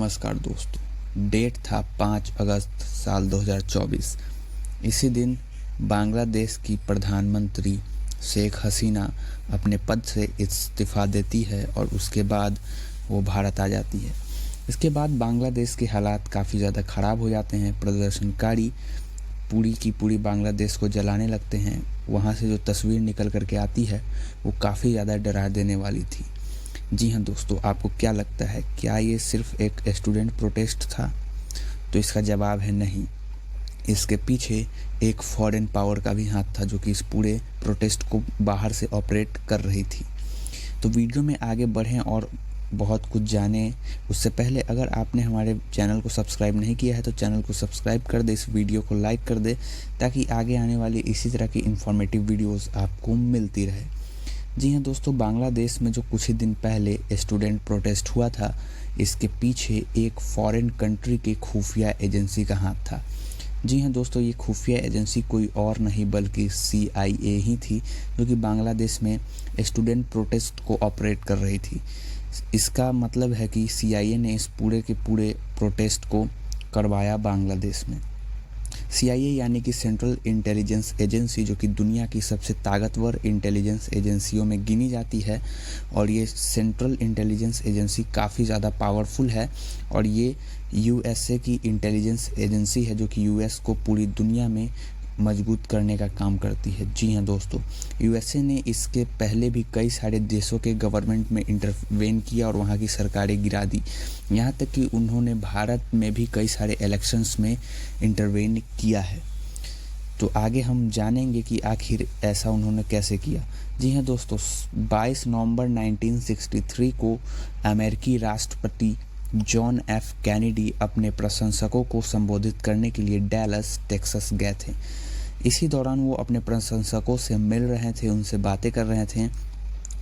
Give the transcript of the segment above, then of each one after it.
नमस्कार दोस्तों। डेट था 5 अगस्त साल 2024। इसी दिन बांग्लादेश की प्रधानमंत्री शेख हसीना अपने पद से इस्तीफ़ा देती है और उसके बाद वो भारत आ जाती है। इसके बाद बांग्लादेश के हालात काफ़ी ज़्यादा ख़राब हो जाते हैं। प्रदर्शनकारी पूरी की पूरी बांग्लादेश को जलाने लगते हैं। वहाँ से जो तस्वीर निकल करके आती है वो काफ़ी ज़्यादा डरा देने वाली थी। जी हाँ दोस्तों, आपको क्या लगता है, क्या ये सिर्फ एक स्टूडेंट प्रोटेस्ट था? तो इसका जवाब है नहीं। इसके पीछे एक फॉरेन पावर का भी हाथ था जो कि इस पूरे प्रोटेस्ट को बाहर से ऑपरेट कर रही थी। तो वीडियो में आगे बढ़ें और बहुत कुछ जानें उससे पहले अगर आपने हमारे चैनल को सब्सक्राइब नहीं किया है तो चैनल को सब्सक्राइब कर दे, इस वीडियो को लाइक कर दे ताकि आगे आने वाली इसी तरह की इन्फॉर्मेटिव वीडियोस आपको मिलती रहे। जी हाँ दोस्तों, बांग्लादेश में जो कुछ ही दिन पहले स्टूडेंट प्रोटेस्ट हुआ था, इसके पीछे एक फॉरेन कंट्री के खुफिया एजेंसी का हाथ था। जी हाँ दोस्तों, ये खुफिया एजेंसी कोई और नहीं बल्कि CIA ही थी जो कि बांग्लादेश में स्टूडेंट प्रोटेस्ट को ऑपरेट कर रही थी। इसका मतलब है कि CIA ने इस पूरे के पूरे प्रोटेस्ट को करवाया बांग्लादेश में। CIA यानी कि सेंट्रल इंटेलिजेंस एजेंसी, जो कि दुनिया की सबसे ताकतवर इंटेलिजेंस एजेंसियों में गिनी जाती है। और ये सेंट्रल इंटेलिजेंस एजेंसी काफ़ी ज़्यादा पावरफुल है और ये USA की इंटेलिजेंस एजेंसी है जो कि US को पूरी दुनिया में मजबूत करने का काम करती है। जी हाँ दोस्तों, USA ने इसके पहले भी कई सारे देशों के गवर्नमेंट में इंटरवेन किया और वहाँ की सरकारें गिरा दी। यहाँ तक कि उन्होंने भारत में भी कई सारे इलेक्शंस में इंटरवेन किया है। तो आगे हम जानेंगे कि आखिर ऐसा उन्होंने कैसे किया। जी हाँ दोस्तों, 22 नवंबर 1963 को अमेरिकी राष्ट्रपति जॉन F कैनेडी अपने प्रशंसकों को संबोधित करने के लिए डैलस टेक्सास गए थे। इसी दौरान वो अपने प्रशंसकों से मिल रहे थे, उनसे बातें कर रहे थे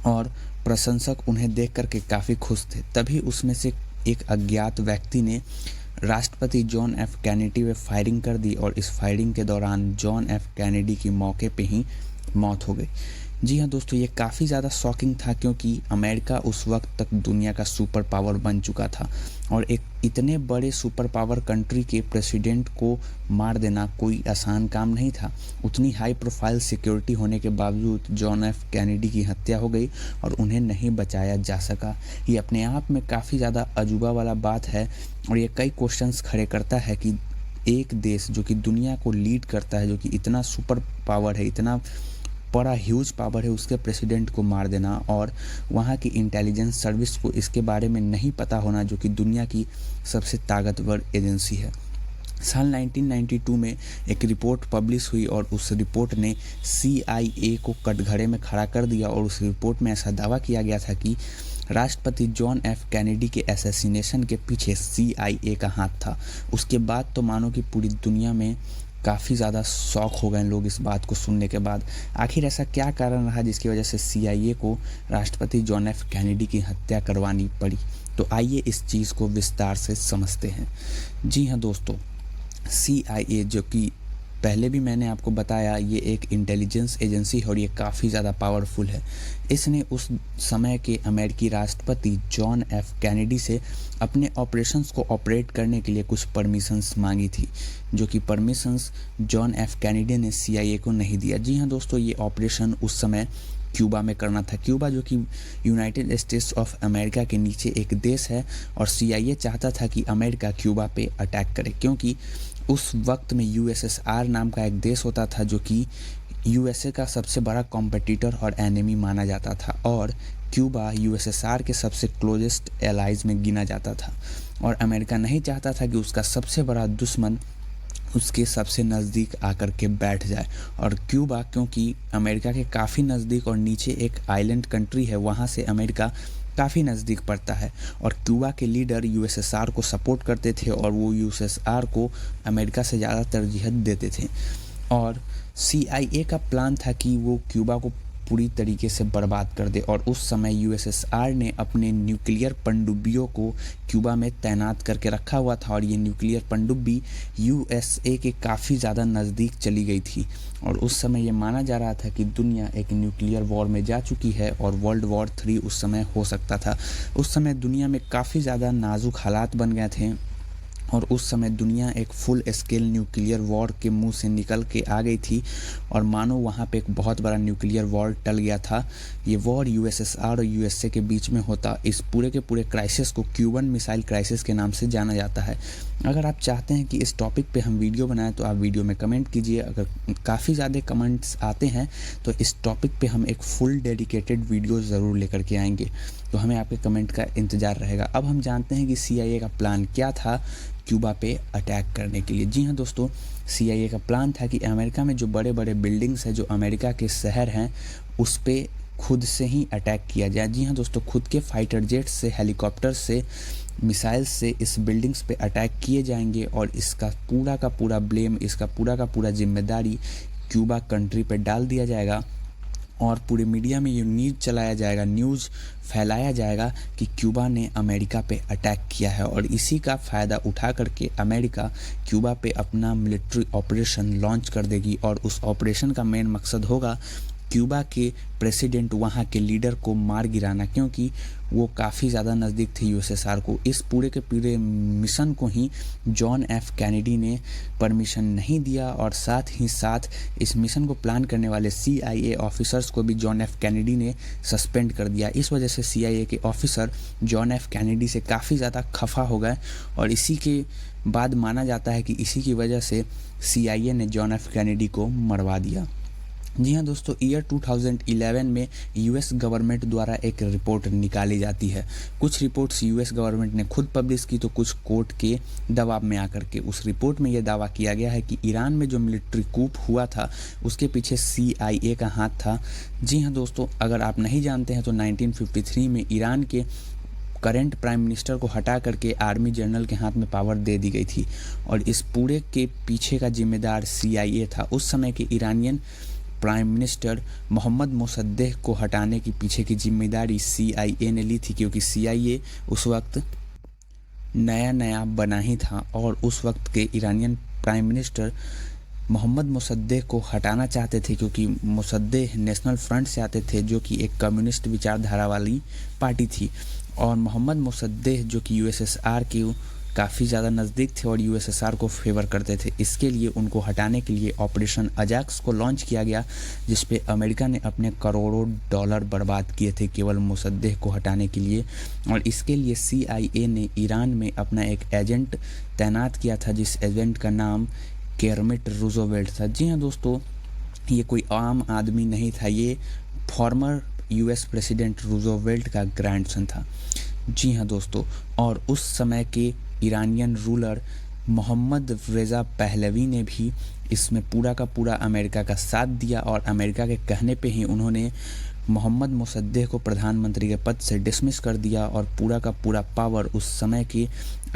और प्रशंसक उन्हें देख करके काफ़ी खुश थे। तभी उसमें से एक अज्ञात व्यक्ति ने राष्ट्रपति जॉन F कैनेडी पे फायरिंग कर दी और इस फायरिंग के दौरान जॉन F कैनेडी की मौके पे ही मौत हो गई। जी हाँ दोस्तों, ये काफ़ी ज़्यादा शॉकिंग था क्योंकि अमेरिका उस वक्त तक दुनिया का सुपर पावर बन चुका था और एक इतने बड़े सुपर पावर कंट्री के प्रेसिडेंट को मार देना कोई आसान काम नहीं था। उतनी हाई प्रोफाइल सिक्योरिटी होने के बावजूद जॉन F कैनेडी की हत्या हो गई और उन्हें नहीं बचाया जा सका। ये अपने आप में काफ़ी ज़्यादा अजूबा वाला बात है और ये कई क्वेश्चंस खड़े करता है कि एक देश जो कि दुनिया को लीड करता है, जो कि इतना सुपर पावर है, इतना बड़ा ह्यूज पावर है, उसके प्रेसिडेंट को मार देना और वहाँ की इंटेलिजेंस सर्विस को इसके बारे में नहीं पता होना, जो कि दुनिया की सबसे ताकतवर एजेंसी है। साल 1992 में एक रिपोर्ट पब्लिश हुई और उस रिपोर्ट ने CIA को कटघरे में खड़ा कर दिया और उस रिपोर्ट में ऐसा दावा किया गया था कि राष्ट्रपति जॉन F कैनेडी के असैसिनेशन के पीछे CIA का हाथ था। उसके बाद तो मानो कि पूरी दुनिया में काफ़ी ज़्यादा शॉक हो गए लोग इस बात को सुनने के बाद। आखिर ऐसा क्या कारण रहा जिसकी वजह से CIA को राष्ट्रपति जॉन F कैनेडी की हत्या करवानी पड़ी? तो आइए इस चीज़ को विस्तार से समझते हैं। जी हाँ दोस्तों, CIA जो कि पहले भी मैंने आपको बताया, ये एक इंटेलिजेंस एजेंसी है और ये काफ़ी ज़्यादा पावरफुल है। इसने उस समय के अमेरिकी राष्ट्रपति जॉन F कैनेडी से अपने ऑपरेशंस को ऑपरेट करने के लिए कुछ परमिशंस मांगी थी, जो कि परमिशंस जॉन F कैनेडी ने CIA को नहीं दिया। जी हाँ दोस्तों, ये ऑपरेशन उस समय क्यूबा में करना था। क्यूबा जो कि यूनाइटेड स्टेट्स ऑफ अमेरिका के नीचे एक देश है और CIA चाहता था कि अमेरिका क्यूबा पे अटैक करे, क्योंकि उस वक्त में USSR नाम का एक देश होता था जो कि USA का सबसे बड़ा कॉम्पिटिटर और एनिमी माना जाता था और क्यूबा USSR के सबसे क्लोजेस्ट एलाइज में गिना जाता था और अमेरिका नहीं चाहता था कि उसका सबसे बड़ा दुश्मन उसके सबसे नज़दीक आकर के बैठ जाए। और क्यूबा क्योंकि अमेरिका के काफ़ी नज़दीक और नीचे एक आइलैंड कंट्री है, वहाँ से अमेरिका काफ़ी नज़दीक पड़ता है और क्यूबा के लीडर USSR को सपोर्ट करते थे और वो USSR को अमेरिका से ज़्यादा तरजीह देते थे। और CIA का प्लान था कि वो क्यूबा को पूरी तरीके से बर्बाद कर दे। और उस समय यूएसएसआर ने अपने न्यूक्लियर पनडुब्बियों को क्यूबा में तैनात करके रखा हुआ था और ये न्यूक्लियर पनडुब्बी यूएसए के काफ़ी ज़्यादा नज़दीक चली गई थी। और उस समय ये माना जा रहा था कि दुनिया एक न्यूक्लियर वॉर में जा चुकी है और वर्ल्ड वॉर 3 उस समय हो सकता था। उस समय दुनिया में काफ़ी ज़्यादा नाजुक हालात बन गए थे और उस समय दुनिया एक फुल स्केल न्यूक्लियर वॉर के मुंह से निकल के आ गई थी और मानो वहाँ पे एक बहुत बड़ा न्यूक्लियर वॉर टल गया था। ये वॉर यूएसएसआर और यूएसए के बीच में होता। इस पूरे के पूरे क्राइसिस को क्यूबन मिसाइल क्राइसिस के नाम से जाना जाता है। अगर आप चाहते हैं कि इस टॉपिक पे हम वीडियो बनाएं तो आप वीडियो में कमेंट कीजिए। अगर काफ़ी ज़्यादा कमेंट्स आते हैं तो इस टॉपिक पे हम एक फुल डेडिकेटेड वीडियो ज़रूर लेकर के आएंगे, तो हमें आपके कमेंट का इंतज़ार रहेगा। अब हम जानते हैं कि CIA का प्लान क्या था क्यूबा पे अटैक करने के लिए। जी हाँ दोस्तों, CIA का प्लान था कि अमेरिका में जो बड़े बड़े बिल्डिंग्स हैं, जो अमेरिका के शहर हैं, उस पर खुद से ही अटैक किया जाए। जी हाँ दोस्तों, खुद के फाइटर जेट से, हेलीकॉप्टर से, मिसाइल से इस बिल्डिंग्स पे अटैक किए जाएंगे और इसका पूरा का पूरा ब्लेम, इसका पूरा का पूरा जिम्मेदारी क्यूबा कंट्री पे डाल दिया जाएगा और पूरे मीडिया में ये न्यूज़ चलाया जाएगा, न्यूज़ फैलाया जाएगा कि क्यूबा ने अमेरिका पे अटैक किया है। और इसी का फ़ायदा उठा करके अमेरिका क्यूबा पे अपना मिलिट्री ऑपरेशन लॉन्च कर देगी और उस ऑपरेशन का मेन मकसद होगा क्यूबा के प्रेसिडेंट, वहाँ के लीडर को मार गिराना, क्योंकि वो काफ़ी ज़्यादा नज़दीक थे यूएसएसआर को। इस पूरे के पूरे मिशन को ही जॉन एफ कैनेडी ने परमिशन नहीं दिया और साथ ही साथ इस मिशन को प्लान करने वाले CIA ऑफिसर्स को भी जॉन एफ कैनेडी ने सस्पेंड कर दिया। इस वजह से CIA के ऑफिसर जॉन एफ कैनेडी से काफ़ी ज़्यादा खफा हो गए और इसी के बाद माना जाता है कि इसी की वजह से CIA ने जॉन एफ कैनेडी को मरवा दिया। जी हाँ दोस्तों, ईयर 2011 में US गवर्नमेंट द्वारा एक रिपोर्ट निकाली जाती है। कुछ रिपोर्ट्स US गवर्नमेंट ने खुद पब्लिश की तो कुछ कोर्ट के दबाव में आकर के। उस रिपोर्ट में यह दावा किया गया है कि ईरान में जो मिलिट्री कूप हुआ था उसके पीछे CIA का हाथ था। जी हाँ दोस्तों, अगर आप नहीं जानते हैं तो 1953 में ईरान के करंट प्राइम मिनिस्टर को हटा करके आर्मी जनरल के हाथ में पावर दे दी गई थी और इस पूरे के पीछे का जिम्मेदार CIA था। उस समय के ईरानियन प्राइम मिनिस्टर मोहम्मद मोसद्देह को हटाने के पीछे की जिम्मेदारी CIA ने ली थी, क्योंकि CIA उस वक्त नया नया बना ही था और उस वक्त के ईरानियन प्राइम मिनिस्टर मोहम्मद मोसद्देह को हटाना चाहते थे, क्योंकि मोसद्देह नेशनल फ्रंट से आते थे जो कि एक कम्युनिस्ट विचारधारा वाली पार्टी थी और मोहम्मद मोसद्देह जो कि USSR के काफ़ी ज़्यादा नज़दीक थे और USSR को फेवर करते थे। इसके लिए उनको हटाने के लिए ऑपरेशन अजाक्स को लॉन्च किया गया, जिस पे अमेरिका ने अपने करोड़ों डॉलर बर्बाद किए थे केवल मोसद्देह को हटाने के लिए। और इसके लिए CIA ने ईरान में अपना एक एजेंट तैनात किया था, जिस एजेंट का नाम केरमिट रूजोवेल्ट था। जी हाँ दोस्तों, ये कोई आम आदमी नहीं था, ये फॉर्मर US प्रेसिडेंट रूजोवेल्ट का ग्रैंडसन था। जी हाँ दोस्तों, और उस समय के Iranian ruler Mohammad Reza Pahlavi ने भी इसमें पूरा का पूरा अमेरिका का साथ दिया और अमेरिका के कहने पे ही उन्होंने मोहम्मद मोसद्देह को प्रधानमंत्री के पद से डिसमिस कर दिया और पूरा का पूरा पावर उस समय के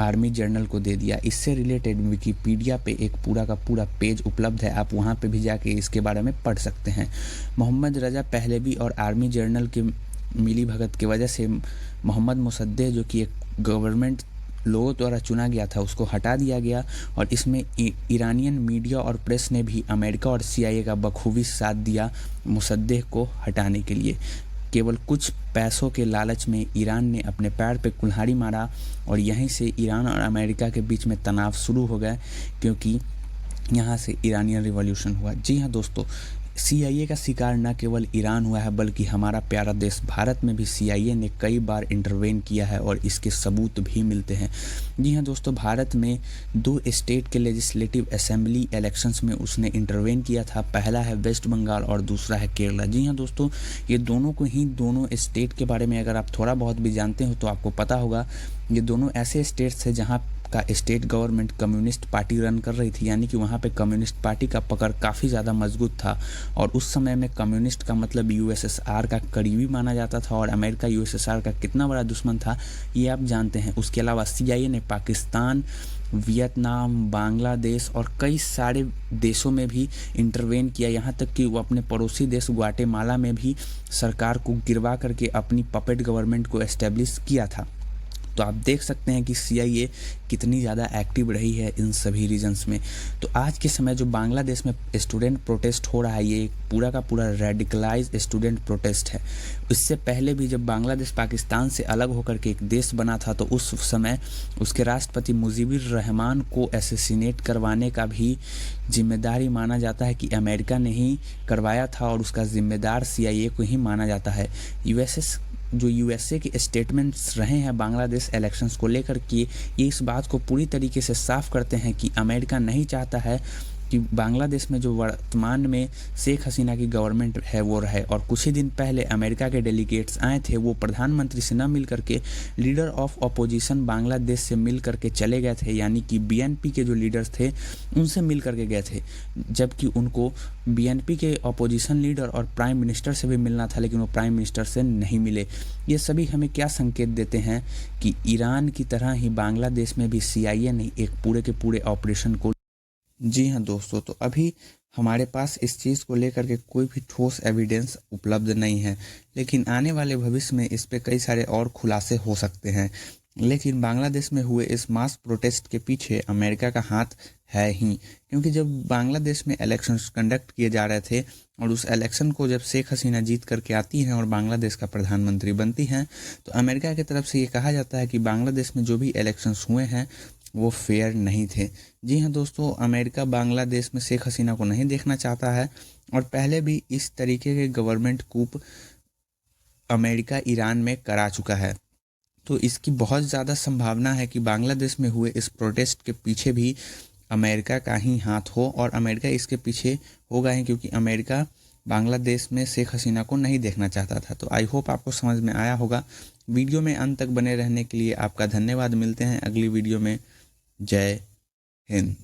आर्मी जनरल को दे दिया। इससे रिलेटेड विकिपीडिया पे एक पूरा का पूरा पेज उपलब्ध है, आप वहाँ पे भी जाके इसके बारे में पढ़ सकते हैं। मोहम्मद रज़ा पहलवी और आर्मी जनरल के मिली भगत की वजह से मोहम्मद मोसद्देह जो कि एक गवर्नमेंट लोगों द्वारा चुना गया था उसको हटा दिया गया और इसमें ईरानियन मीडिया और प्रेस ने भी अमेरिका और CIA का बखूबी साथ दिया मोसद्देह को हटाने के लिए। केवल कुछ पैसों के लालच में ईरान ने अपने पैर पे कुल्हाड़ी मारा और यहीं से ईरान और अमेरिका के बीच में तनाव शुरू हो गया, क्योंकि यहाँ से ईरानियन रिवॉल्यूशन हुआ। जी हाँ दोस्तों, CIA का शिकार न केवल ईरान हुआ है बल्कि हमारा प्यारा देश भारत में भी CIA ने कई बार इंटरवेन किया है और इसके सबूत भी मिलते हैं। जी हाँ दोस्तों, भारत में 2 स्टेट के लेजिस्लेटिव असेंबली इलेक्शंस में उसने इंटरवेन किया था। पहला है वेस्ट बंगाल और दूसरा है केरला। जी हाँ दोस्तों, ये दोनों स्टेट के बारे में अगर आप थोड़ा बहुत भी जानते हो तो आपको पता होगा, ये दोनों ऐसे स्टेट्स हैं जहाँ का state government communist party run कर रही थी, यानी कि वहाँ पे कम्युनिस्ट पार्टी का पकड़ काफ़ी ज़्यादा मजबूत था और उस समय में कम्युनिस्ट का मतलब USSR का करीबी माना जाता था और अमेरिका USSR का कितना बड़ा दुश्मन था ये आप जानते हैं। उसके अलावा CIA ने पाकिस्तान वियतनाम, बांग्लादेश और कई सारे देशों में भी इंटरवेन किया। यहाँ तक कि वो अपने पड़ोसी देश ग्वाटेमाला में भी सरकार को गिरवा करके अपनी पपेट गवर्नमेंट को एस्टेब्लिश किया था। तो आप देख सकते हैं कि CIA कितनी ज़्यादा एक्टिव रही है इन सभी रीजन्स में। तो आज के समय जो बांग्लादेश में स्टूडेंट प्रोटेस्ट हो रहा है, ये पूरा का पूरा रेडिकलाइज स्टूडेंट प्रोटेस्ट है। इससे पहले भी जब बांग्लादेश पाकिस्तान से अलग होकर के एक देश बना था, तो उस समय उसके राष्ट्रपति मुजीबुर रहमान को एसेसिनेट करवाने का भी जिम्मेदारी माना जाता है कि अमेरिका ने ही करवाया था, और उसका जिम्मेदार CIA को ही माना जाता है। USA के स्टेटमेंट्स रहे हैं बांग्लादेश इलेक्शंस को लेकर के, ये इस बात को पूरी तरीके से साफ करते हैं कि अमेरिका नहीं चाहता है कि बांग्लादेश में जो वर्तमान में शेख हसीना की गवर्नमेंट है वो रहे। और कुछ ही दिन पहले अमेरिका के डेलीगेट्स आए थे, वो प्रधानमंत्री से न मिल करके लीडर ऑफ अपोजिशन बांग्लादेश से मिल करके चले गए थे, यानी कि BNP के जो लीडर्स थे उनसे मिल करके गए थे, जबकि उनको BNP के अपोजिशन लीडर और प्राइम मिनिस्टर से भी मिलना था, लेकिन वो प्राइम मिनिस्टर से नहीं मिले। ये सभी हमें क्या संकेत देते हैं कि ईरान की तरह ही बांग्लादेश में भी CIA ने एक पूरे के पूरे ऑपरेशन को। जी हाँ दोस्तों, तो अभी हमारे पास इस चीज़ को लेकर के कोई भी ठोस एविडेंस उपलब्ध नहीं है, लेकिन आने वाले भविष्य में इस पे कई सारे और खुलासे हो सकते हैं। लेकिन बांग्लादेश में हुए इस मास प्रोटेस्ट के पीछे अमेरिका का हाथ है ही, क्योंकि जब बांग्लादेश में इलेक्शंस कंडक्ट किए जा रहे थे और उस इलेक्शन को जब शेख हसीना जीत करके आती हैं और बांग्लादेश का प्रधानमंत्री बनती हैं, तो अमेरिका की तरफ से ये कहा जाता है कि बांग्लादेश में जो भी इलेक्शंस हुए हैं वो फेयर नहीं थे। जी हाँ दोस्तों, अमेरिका बांग्लादेश में शेख हसीना को नहीं देखना चाहता है, और पहले भी इस तरीके के गवर्नमेंट कूप अमेरिका ईरान में करा चुका है। तो इसकी बहुत ज़्यादा संभावना है कि बांग्लादेश में हुए इस प्रोटेस्ट के पीछे भी अमेरिका का ही हाथ हो, और अमेरिका इसके पीछे होगा ही, क्योंकि अमेरिका बांग्लादेश में शेख हसीना को नहीं देखना चाहता था। तो आई होप आपको समझ में आया होगा। वीडियो में अंत तक बने रहने के लिए आपका धन्यवाद। मिलते हैं अगली वीडियो में। जय हिंद।